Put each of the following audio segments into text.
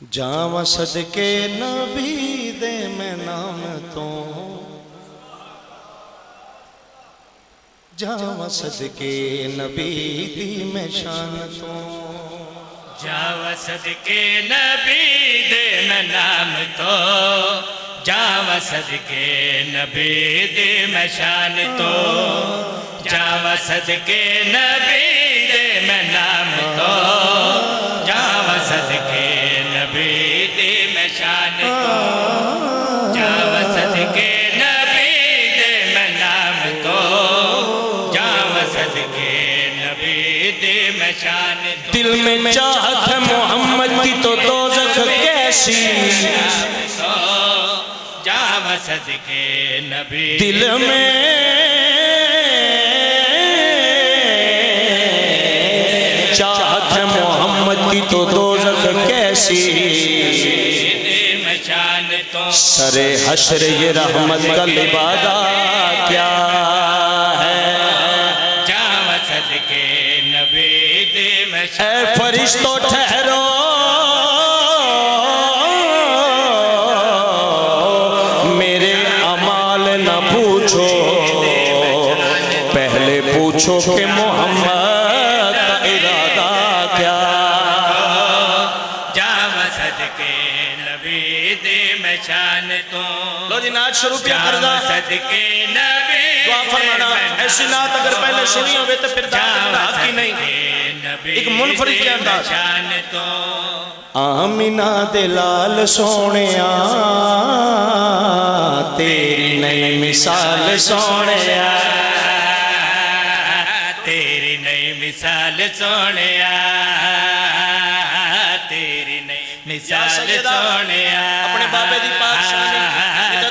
जावा सदके नबी दे मैं नाम तो, जावा सदके नबी दी मैं शान तो, जावा सदके नबी दे मैं नाम तो, जावा सदके नबी दे मैं शान तो, जावा सदके नबी दे मैं नाम तो, जावा सदके नबी दे मैं शान तो, जावा सदके नबी दे मैं नाम तो, जावा सदके नबी दे मैं शान तो। दिल में चाहत है मोहम्मद की तो दोज़ख कैसी, जावा सदके नबी दिल में चाहत है मोहम्मद की तो दोज़ख कैसी, मशान तो सरे हश्र ये रहमत का लिबादा क्या है। जावा सदके नबी दे मशान, ऐ फरिश्तों ठहरो मेरे अमाल न पूछो, पहले पूछो कि मोहम्मद का इरादा क्या। जावा सदके नबी दे मशान तो, लो जी नाच शुरू किया कर जावा सदके नबी दुआ फरमाना। ऐसी नात अगर पहले सुनी होवे तो फिर दाद की नहीं, एक मुनफरिद के अंदाज। मशान तो आमिना दे लाल सोनिया तेरी नई मिसाल सोनिया, तेरी नई मिसाल सोनिया, तेरी नई मिसाल सोनिया, अपने बाबे दी पाक शान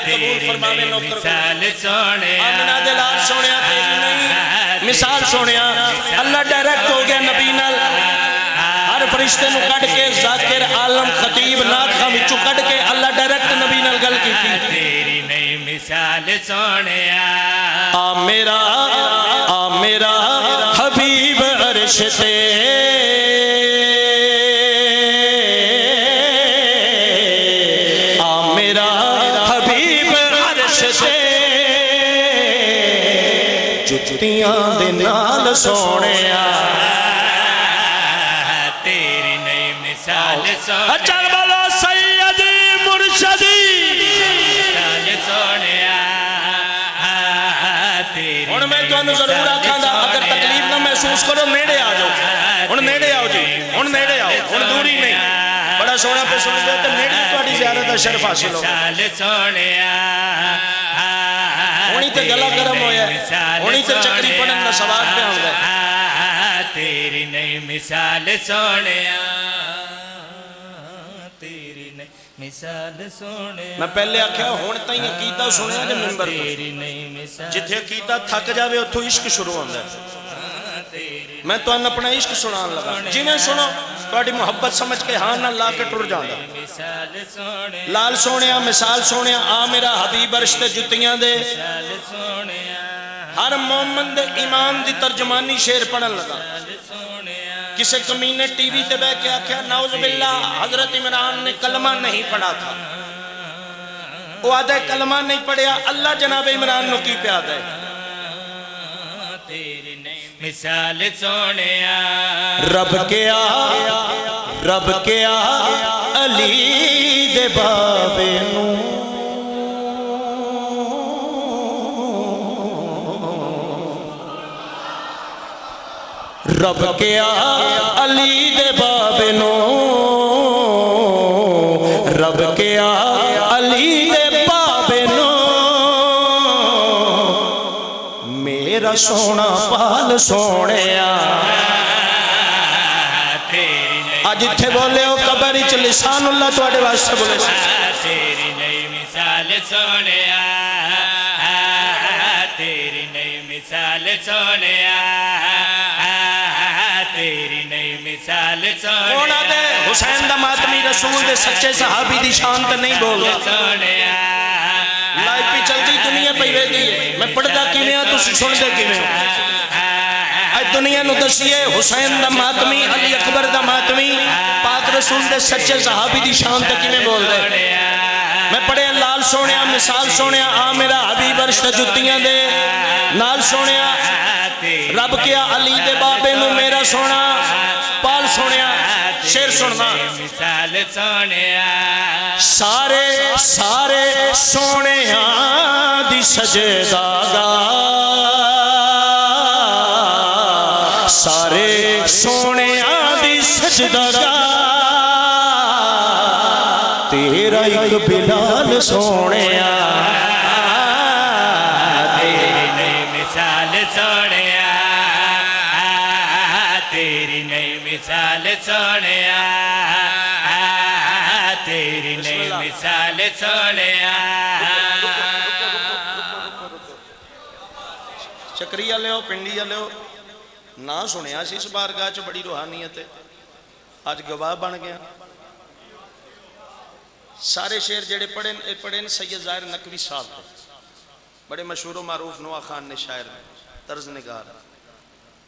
कबूल फरमावे नौकर मिसाल सोनिया, आमिना दे लाल सोनिया तेरी नई मिसाल सोनिया। अल्लाह डायरेक्ट हो गया नबी नाल, हर फरिश्ते नु कढ के जाकिर आलम खतीब नाथ खां विचों कढ के अल्लाह डायरेक्ट नबी नाल गल कीती। तेरी नई मिसाल सोनिया, आ मेरा हबीब अर्श ते, आ मेरा हबीब अर्श ते, जुतियां दे नाल सोनिया, तेरी नई मिसाल सोनिया, चल बोलो सैयदी मुर्शदी। मिसाल सोनिया, तेरी हुण मैं तुहानू जरूर आखांगा अगर तकलीफ ना महसूस करो नेड़े आ जाओ, हुण नेड़े आओ जी, हुण नेड़े आओ, हुण दूरी नहीं। बड़ा सोहना पे सुनदे हो ते नेड़े तुहाडी ज़ियारत दा शर्फ हासिल हो। मिसाल सोनिया, हुणी ते गला गरम होया, हुणी ते चक्री पड़न दा सवाब पे आउंदा। तेरी नई मिसाल सोनिया, तेरी नई मिसाल सोनिया। मैं पहले आख्या हुण ताईं अकीदा सुनिया जे मिंबर ते, तेरी नई मिसाल, जिथे अकीदा थक जावे उत्थों इश्क शुरू होंदा है। मैं तुहानू अपना इश्क सुनान लगा, जिवें सुनो तुहाडी मुहब्बत समझ के हाँ ना ला के टुर जांदा। मिसाल सोनिया, लाल सोनिया मिसाल सोनिया, आ मेरा हबीब अर्श ते जुतियां दे। मिसाल सोनिया, हर मोमन दे ईमान दी तर्जमानी शेर पढ़न लगा। सोनिया, किसी कमीने टीवी ते बैठ के आख्या नाउज़ बिल्लाह हजरत इमरान ने कलमा नहीं पढ़ा था। वो आधा कलमा नहीं पढ़िया, अल्लाह जनाब इमरान नु की प्याद है। तेरी नई मिसाल सोनिया, रब के आ अली दे बाबे नू, रब के आ अली दे बाबे नो, रब के आ अली दे बाबे नो, मेरा सोना पाल सोनिया। तेरी नई, आज इत्थे बोले हो कबर च लिसानुल्लाह तुहाडे वास्ते बोले। तेरी नई मिसाल सोनिया, तेरी नई मिसाल सोनिया, तेरी नई मिसाल सोनिया। हुसैन दा मातमी रसूल दे सच्चे सहाबी दी शान ते नहीं बोल सोनिया, लाइफ पे चलती दुनिया पे वेदी है। मैं पढ़दा किवें तुसी सुनदे किवें हो। दुनिया नू दसीए हुसैन दा मातमी अली अकबर दा मातमी पाक रसूल दे सच्चे सहाबी दी शान तक किवें बोलदे। मैं पढ़िया लाल सोने मिसाल सोने आ मेरा हबीब अर्श ते जुत्तियां दे नाल सोने रब क्या अली दे बाबे नू मेरा सोना पाल सोने शेर सुनना मिसाल सोने सारे सारे सोने दी सजदागा सारे सोने दी सजदागा तेरा एक बिलाल सोने तेरी नई मिसाल सोने तेरी नई मिसाल सोने तेरी नई मिसाल सोने चक्रिया लियो पिंडिया लियो ना सुनिया सी इस बारगाह च बड़ी रूहानियत है अज गवाह बन गया। सारे शेर जेड़े पढ़े सैयद ज़ाहिर नकवी साहब बड़े मशहूर मारूफ नवा खान ने शायर तर्ज निगार।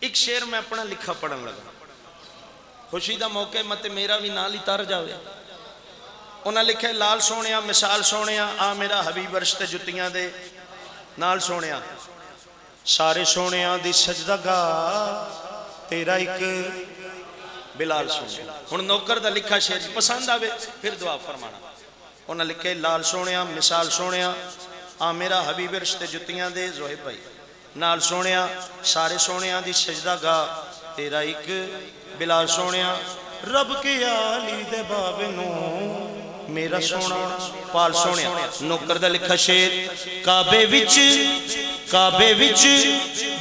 एक शेर मैं अपना लिखा पढ़न लगा खुशी का मौके मत मेरा भी नाल ही तर जाए। उन्हें लिखे लाल सोने मिसाल सोने आ मेरा हबीब अर्श ते जुत्तियां दे नाल सोने सारे सोने दी सजदा तेरा एक बिलाल सोने। हुण नौकर दा लिखा शेर पसंद आवे फिर दुआ फरमाना। उन्हें लिखे लाल सोने मिसाल सोने आ मेरा हबीब अर्श ते जुत्तियां दे ज़ोहिब भाई नाल सोने सारे सोने दी सजदा गा तेरा एक बिलाल सोने रब के आली दे बाबे नू मेरा सोना पाल सोने। नौकर दा लिखा शेर काबे विच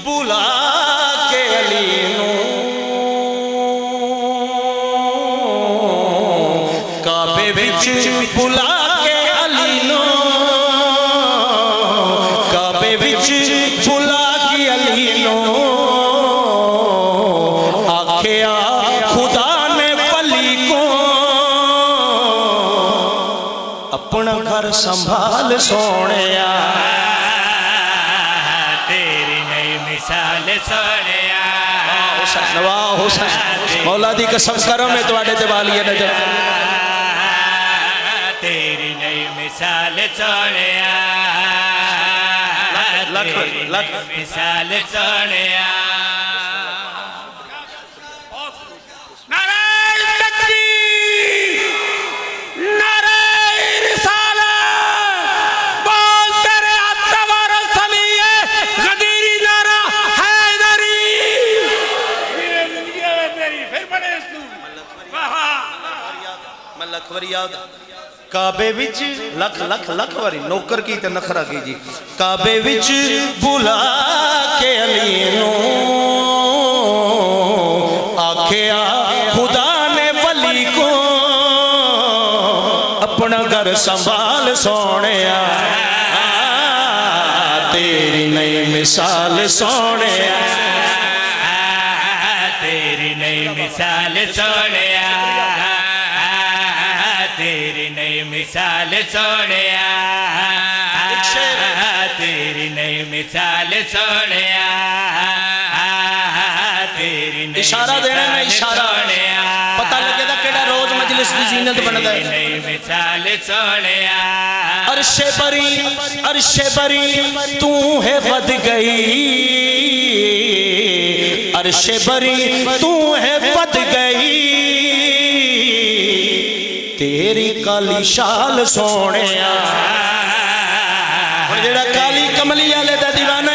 बुला के अली नू काबे विच बुला के अली नू काबे विच बुला के अली नू आखिया खुदा ने वली को अपना घर संभाल सोने तेरी नई मिसाल सोने वाह हुसैन मौला दी कसम करो मैं तुम्हारे दिवाली नजर तेरी नई मिसाल सोने लख मिसाल सोने काबे विच लख लख लख वारी नौकर की ते नखरा की जी काबे विच बुला के अली नू आखिया खुदा ने वली को अपना घर संभाल सोने तेरी नई मिसाल सोने तेरी नई मिसाल सोने तेरी नई मिसाल सोने तेरी नई मिसाल सोने तेरी इशारा देना मैं इशारा पता लगेगा केड़ा रोज मजलिस की जीनत बनदा है। नई मिसाल सोने अर्शे बरी तू है बद गई अर्शे बरी तू है बद गई तेरी काली शाल सोने जेड़ा काली कमली वाले दा दीवाना